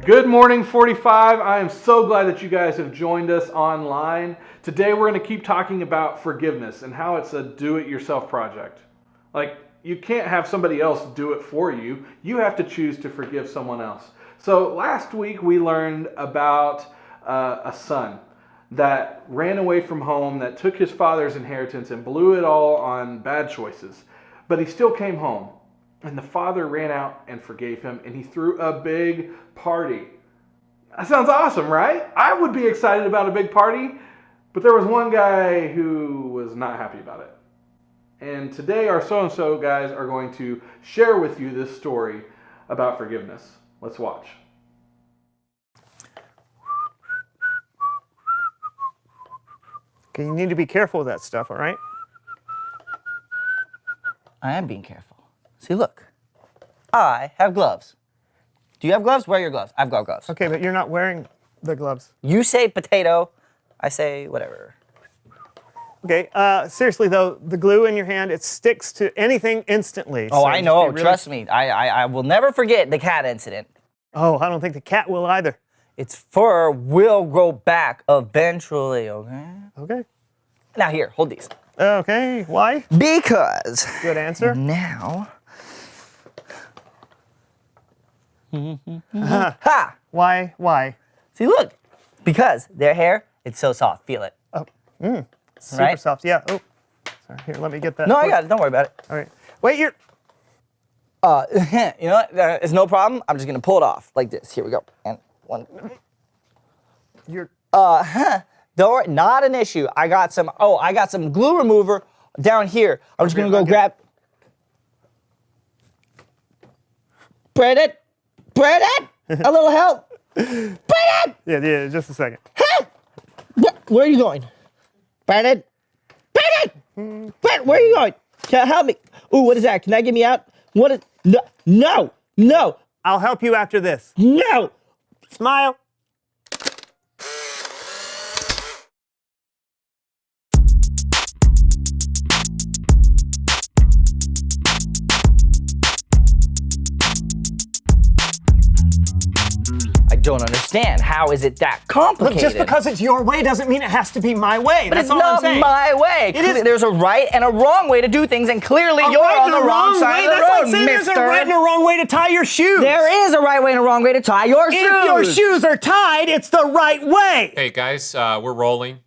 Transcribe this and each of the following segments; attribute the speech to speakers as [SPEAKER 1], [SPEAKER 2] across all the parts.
[SPEAKER 1] Good morning, 45. I am so glad that you guys have joined us online. Today we're going to keep talking about forgiveness and how it's a do-it-yourself project. Like, you can't have somebody else do it for you. You have to choose to forgive someone else. So last week we learned about a son that ran away from home, that took his father's inheritance and blew it all on bad choices. But he still came home. And the father ran out and forgave him, and he threw a big party. That sounds awesome, right? I would be excited about a big party, but there was one guy who was not happy about it. And today our so-and-so guys are going to share with you this story about forgiveness. Let's watch.
[SPEAKER 2] Okay, you need to be careful with that stuff, all right?
[SPEAKER 3] I am being careful. See, look. I have gloves. Do you have gloves? Wear your gloves. I've got gloves.
[SPEAKER 2] Okay, but you're not wearing the gloves.
[SPEAKER 3] You say potato. I say whatever.
[SPEAKER 2] Okay, seriously though, the glue in your hand, it sticks to anything instantly.
[SPEAKER 3] Oh,
[SPEAKER 2] so
[SPEAKER 3] I
[SPEAKER 2] just
[SPEAKER 3] know.
[SPEAKER 2] be really-
[SPEAKER 3] Trust me. I will never forget the cat incident.
[SPEAKER 2] Oh, I don't think the cat will either.
[SPEAKER 3] Its fur will grow back eventually, okay?
[SPEAKER 2] Okay.
[SPEAKER 3] Now here, hold these.
[SPEAKER 2] Okay, why?
[SPEAKER 3] Because
[SPEAKER 2] Good answer.
[SPEAKER 3] now...
[SPEAKER 2] Ha! Why?
[SPEAKER 3] See, look. Because their hair, it's so soft. Feel it.
[SPEAKER 2] Oh, super
[SPEAKER 3] Right?
[SPEAKER 2] soft. Yeah. Oh, sorry. Here, let me get that.
[SPEAKER 3] No, I got it. Don't worry about it.
[SPEAKER 2] All right. Wait, you're.
[SPEAKER 3] You know what? It's no problem. I'm just going to pull it off like this. Here we go. And one.
[SPEAKER 2] You're.
[SPEAKER 3] Don't worry. Not an issue. I got some glue remover down here. I'm just going to go grab. Brandon! A little help! Brandon!
[SPEAKER 2] Yeah. Just a second.
[SPEAKER 3] Where are you going? Brandon! Brandon, where are you going? Can you help me? Ooh, what is that? Can I get me out? What is... No!
[SPEAKER 2] I'll help you after this.
[SPEAKER 3] No!
[SPEAKER 2] Smile.
[SPEAKER 3] I don't understand. How is it that complicated?
[SPEAKER 2] Look, just because it's your way doesn't mean it has to be my way.
[SPEAKER 3] But
[SPEAKER 2] That's
[SPEAKER 3] it's
[SPEAKER 2] all I'm
[SPEAKER 3] not
[SPEAKER 2] saying.
[SPEAKER 3] my way.
[SPEAKER 2] It is-
[SPEAKER 3] There's a right and a wrong way to do things, and clearly you're
[SPEAKER 2] right
[SPEAKER 3] on
[SPEAKER 2] and
[SPEAKER 3] the
[SPEAKER 2] a
[SPEAKER 3] wrong side
[SPEAKER 2] way.
[SPEAKER 3] of the
[SPEAKER 2] That's
[SPEAKER 3] road,
[SPEAKER 2] like saying
[SPEAKER 3] mister.
[SPEAKER 2] there's a right and a wrong way to tie your shoes.
[SPEAKER 3] There is a right way and a wrong way to tie your shoes.
[SPEAKER 2] If your shoes are tied, it's the right way.
[SPEAKER 4] Hey guys, we're rolling.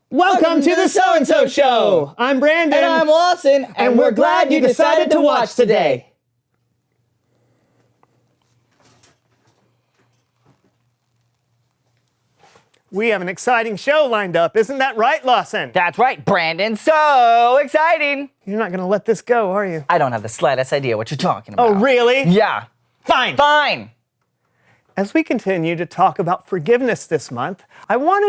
[SPEAKER 2] Welcome to the So-and-So Show. I'm Brandon.
[SPEAKER 3] And I'm Lawson, and we're glad you decided to watch today.
[SPEAKER 2] We have an exciting show lined up. Isn't that right, Lawson?
[SPEAKER 3] That's right, Brandon. So exciting.
[SPEAKER 2] You're not going to let this go, are you?
[SPEAKER 3] I don't have the slightest idea what you're talking about.
[SPEAKER 2] Oh, really?
[SPEAKER 3] Yeah.
[SPEAKER 2] Fine.
[SPEAKER 3] Fine.
[SPEAKER 2] As we continue to talk about forgiveness this month, I want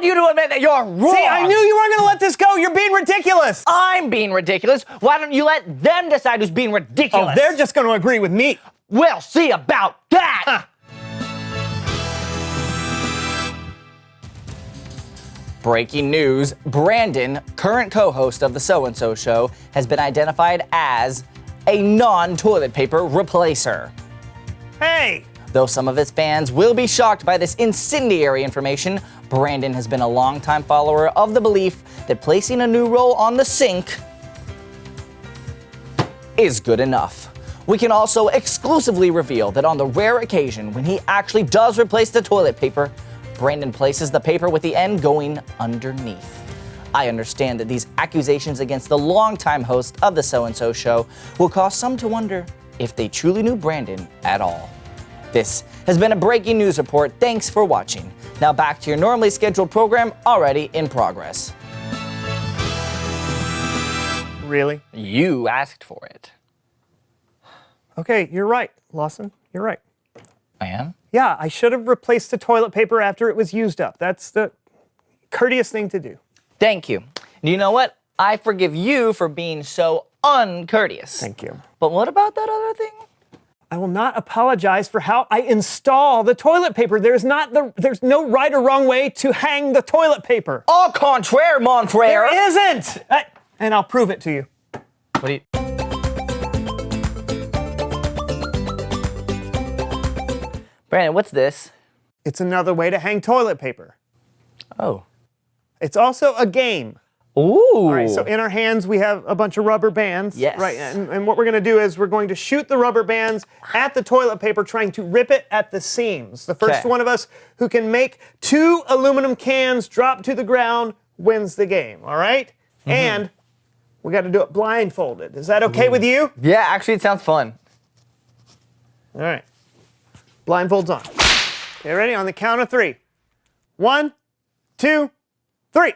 [SPEAKER 3] you to admit that you're wrong.
[SPEAKER 2] See, I knew you weren't going to let this go. You're being ridiculous.
[SPEAKER 3] I'm being ridiculous. Why don't you let them decide who's being ridiculous?
[SPEAKER 2] Oh, they're just going to agree with me.
[SPEAKER 3] We'll see about that.
[SPEAKER 2] Huh.
[SPEAKER 3] Breaking news, Brandon, current co-host of the So-and-So Show, has been identified as a non-toilet paper replacer.
[SPEAKER 2] Hey.
[SPEAKER 3] Though some of his fans will be shocked by this incendiary information, Brandon has been a longtime follower of the belief that placing a new roll on the sink is good enough. We can also exclusively reveal that on the rare occasion when he actually does replace the toilet paper, Brandon places the paper with the end going underneath. I understand that these accusations against the longtime host of the So-and-So Show will cause some to wonder if they truly knew Brandon at all. This has been a breaking news report. Thanks for watching. Now back to your normally scheduled program already in progress.
[SPEAKER 2] Really?
[SPEAKER 3] You asked for it.
[SPEAKER 2] Okay, you're right, Lawson. You're right.
[SPEAKER 3] I am?
[SPEAKER 2] Yeah, I should have replaced the toilet paper after it was used up. That's the courteous thing to do.
[SPEAKER 3] Thank you. And you know what? I forgive you for being so uncourteous.
[SPEAKER 2] Thank you.
[SPEAKER 3] But what about that other thing?
[SPEAKER 2] I will not apologize for how I install the toilet paper. There's no right or wrong way to hang the toilet paper.
[SPEAKER 3] Au contraire, mon frere.
[SPEAKER 2] There isn't! And I'll prove it to you.
[SPEAKER 3] What do you... Brandon, what's this?
[SPEAKER 2] It's another way to hang toilet paper.
[SPEAKER 3] Oh.
[SPEAKER 2] It's also a game.
[SPEAKER 3] Ooh.
[SPEAKER 2] All right, so in our hands we have a bunch of rubber bands.
[SPEAKER 3] Yes.
[SPEAKER 2] Right, and what we're gonna do is we're going to shoot the rubber bands at the toilet paper, trying to rip it at the seams. The first
[SPEAKER 3] Okay.
[SPEAKER 2] one of us who can make 2 aluminum cans drop to the ground wins the game, all right? And we gotta do it blindfolded. Is that okay with you?
[SPEAKER 3] Yeah, actually, it sounds fun.
[SPEAKER 2] All right. Blindfolds on. Okay, ready? On the count of 3. 1, 2, 3.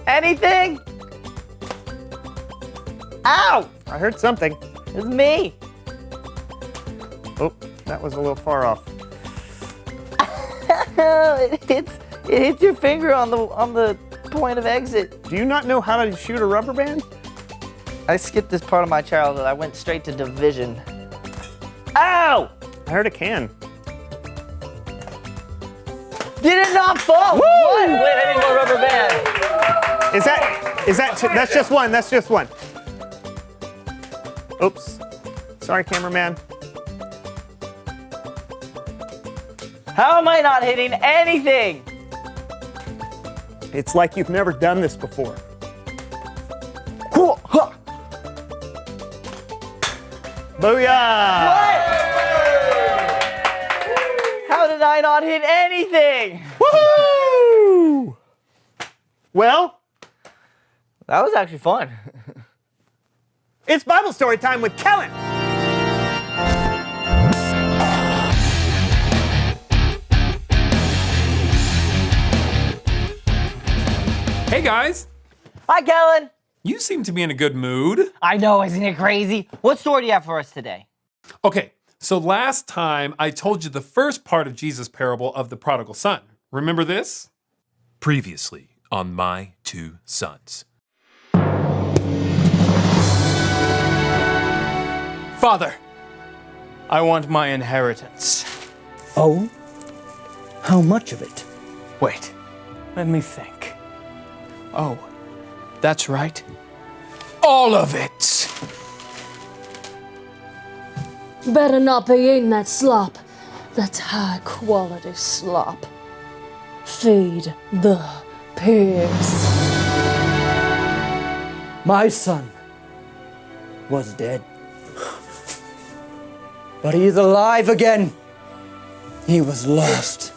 [SPEAKER 3] Anything? Ow!
[SPEAKER 2] I heard something.
[SPEAKER 3] It's me.
[SPEAKER 2] Oh, that was a little far off.
[SPEAKER 3] It hits your finger on the point of exit.
[SPEAKER 2] Do you not know how to shoot a rubber band?
[SPEAKER 3] I skipped this part of my childhood. I went straight to division. Ow!
[SPEAKER 2] I heard a can.
[SPEAKER 3] Did it not fall?
[SPEAKER 2] Woo!
[SPEAKER 3] What? Wait, I need more rubber band.
[SPEAKER 2] That's just one, that's just one. Oops. Sorry, cameraman.
[SPEAKER 3] How am I not hitting anything?
[SPEAKER 2] It's like you've never done this before.
[SPEAKER 3] Cool. Huh.
[SPEAKER 2] Booyah!
[SPEAKER 3] What? How did I not hit anything?
[SPEAKER 2] Woohoo! Well,
[SPEAKER 3] That was actually fun.
[SPEAKER 2] it's Bible story time with Kellen.
[SPEAKER 4] Hey guys,
[SPEAKER 3] Hi, Kellen.
[SPEAKER 4] you seem to be in a good mood.
[SPEAKER 3] I know, isn't it crazy? What story do you have for us today?
[SPEAKER 4] Okay, so last time I told you the first part of Jesus' parable of the prodigal son. Remember this? Previously on My Two Sons.
[SPEAKER 5] Father, I want my inheritance.
[SPEAKER 6] Oh? How much of it?
[SPEAKER 5] Wait, let me think. Oh, that's right. All of it!
[SPEAKER 7] Better not be eating that slop. That's high quality slop. Feed the pigs.
[SPEAKER 6] My son was dead. But he is alive again. He was lost.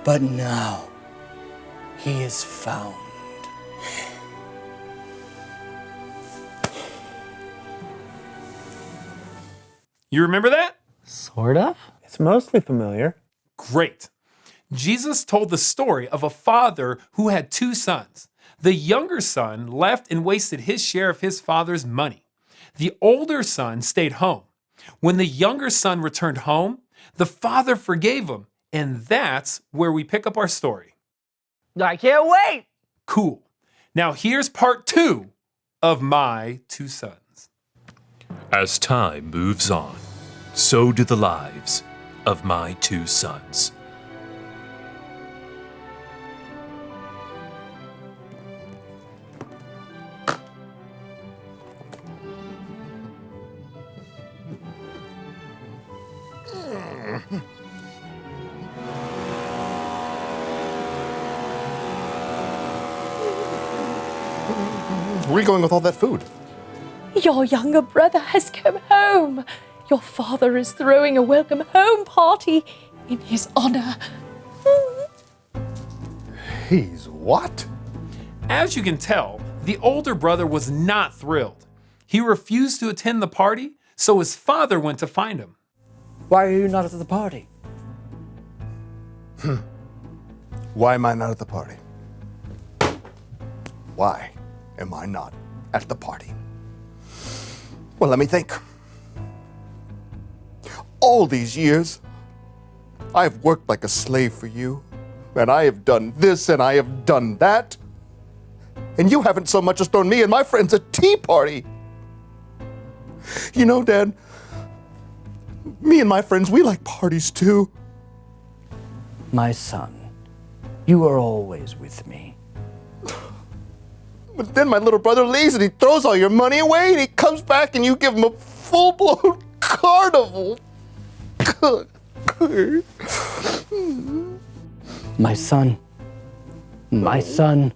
[SPEAKER 6] But now he is found.
[SPEAKER 4] You remember that?
[SPEAKER 3] Sort of.
[SPEAKER 2] It's mostly familiar.
[SPEAKER 4] Great. Jesus told the story of a father who had 2 sons. The younger son left and wasted his share of his father's money. The older son stayed home. When the younger son returned home, the father forgave him, and that's where we pick up our story.
[SPEAKER 3] I can't wait.
[SPEAKER 4] Cool. Now here's part 2 of My Two Sons. As time moves on, so do the lives of my 2 sons.
[SPEAKER 8] Where are you going with all that food?
[SPEAKER 7] Your younger brother has come home. Your father is throwing a welcome home party in his honor.
[SPEAKER 8] He's what?
[SPEAKER 4] As you can tell, the older brother was not thrilled. He refused to attend the party, so his father went to find him.
[SPEAKER 6] Why are you not at the party?
[SPEAKER 8] Why am I not at the party? Why am I not at the party? Well, let me think. All these years, I have worked like a slave for you, and I have done this and I have done that, and you haven't so much as thrown me and my friends a tea party. You know, Dad, me and my friends, we like parties too.
[SPEAKER 6] My son, you are always with me.
[SPEAKER 8] But then my little brother leaves and he throws all your money away and he comes back and you give him a full-blown carnival.
[SPEAKER 6] My son. My son.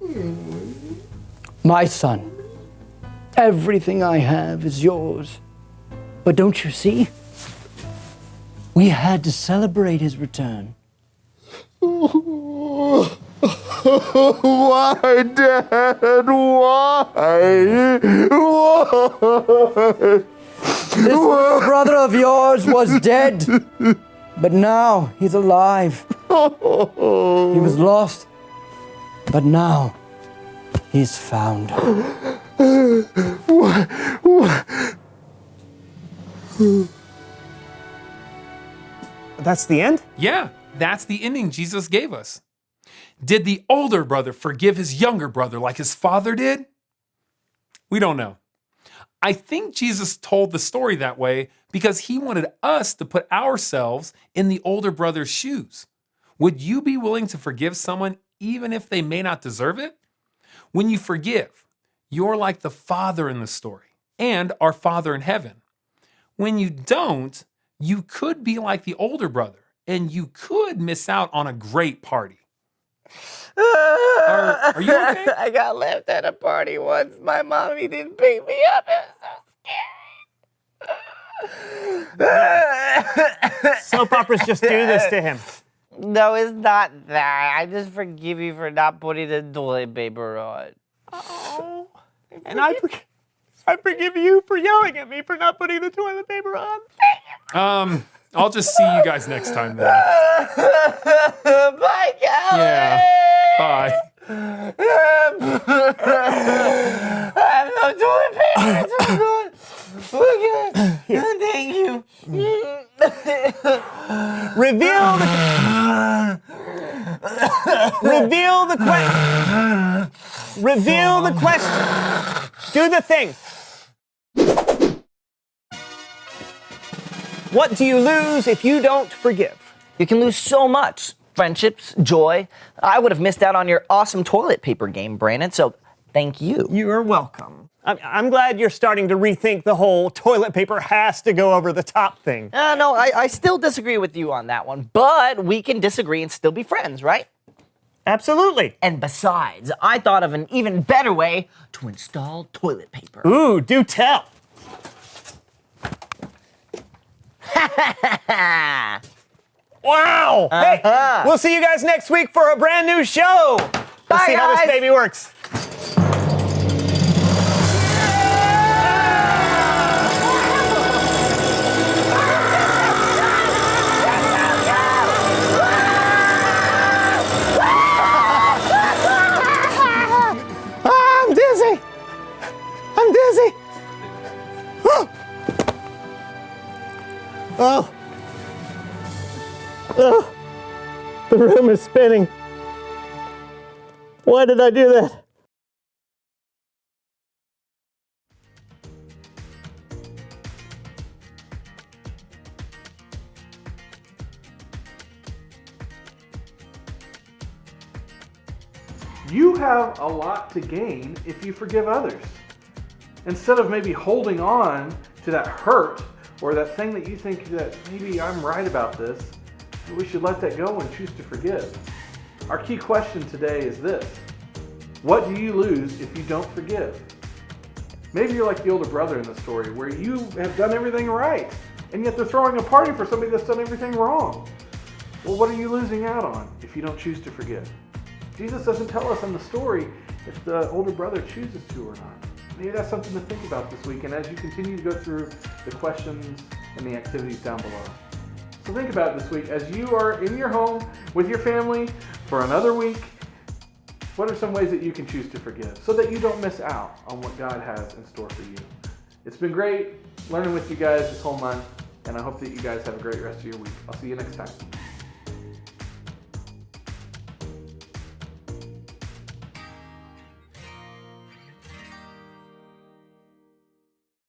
[SPEAKER 6] My son. Everything I have is yours. But don't you see? We had to celebrate his return.
[SPEAKER 8] Why, Dad? Why? Why?
[SPEAKER 6] This brother of yours was dead, but now he's alive. He was lost, but now he's found.
[SPEAKER 2] That's the end?
[SPEAKER 4] Yeah, that's the ending Jesus gave us. Did the older brother forgive his younger brother like his father did? We don't know. I think Jesus told the story that way because he wanted us to put ourselves in the older brother's shoes. Would you be willing to forgive someone even if they may not deserve it? When you forgive, you're like the Father in the story and our Father in heaven. When you don't, you could be like the older brother and you could miss out on a great party. Are you okay?
[SPEAKER 3] I got left at a party once. My mommy didn't pick me up. It was so scary.
[SPEAKER 2] Soap operas just do this to him.
[SPEAKER 3] No, it's not that. I just forgive you for not putting the toilet paper on. Oh.
[SPEAKER 2] And I forgive you for yelling at me for not putting the toilet paper on.
[SPEAKER 4] I'll just see you guys next time then.
[SPEAKER 3] Bye, Calvin.
[SPEAKER 4] Yeah. Bye.
[SPEAKER 3] I have no toilet paper. It's so good. Okay. Thank you.
[SPEAKER 2] Reveal the question. Do the thing. What do you lose if you don't forgive?
[SPEAKER 3] You can lose so much. Friendships, joy. I would have missed out on your awesome toilet paper game, Brandon, so thank you.
[SPEAKER 2] You're welcome. I'm glad you're starting to rethink the whole toilet paper has to go over the top thing.
[SPEAKER 3] No, I still disagree with you on that one, but we can disagree and still be friends, right?
[SPEAKER 2] Absolutely.
[SPEAKER 3] And besides, I thought of an even better way to install toilet paper.
[SPEAKER 2] Ooh, do tell. Wow! Hey, we'll see you guys next week for a brand new show. Let's see how this baby works. I'm dizzy. I'm dizzy. Oh. Oh, the room is spinning. Why did I do that?
[SPEAKER 1] You have a lot to gain if you forgive others. Instead of maybe holding on to that hurt or that thing that you think that maybe I'm right about this, we should let that go and choose to forgive. Our key question today is this: what do you lose if you don't forgive? Maybe you're like the older brother in the story where you have done everything right, and yet they're throwing a party for somebody that's done everything wrong. Well, what are you losing out on if you don't choose to forgive? Jesus doesn't tell us in the story if the older brother chooses to or not. Maybe that's something to think about this week, and as you continue to go through the questions and the activities down below. So think about it this week as you are in your home with your family for another week. What are some ways that you can choose to forgive so that you don't miss out on what God has in store for you? It's been great learning with you guys this whole month, and I hope that you guys have a great rest of your week. I'll see you next time.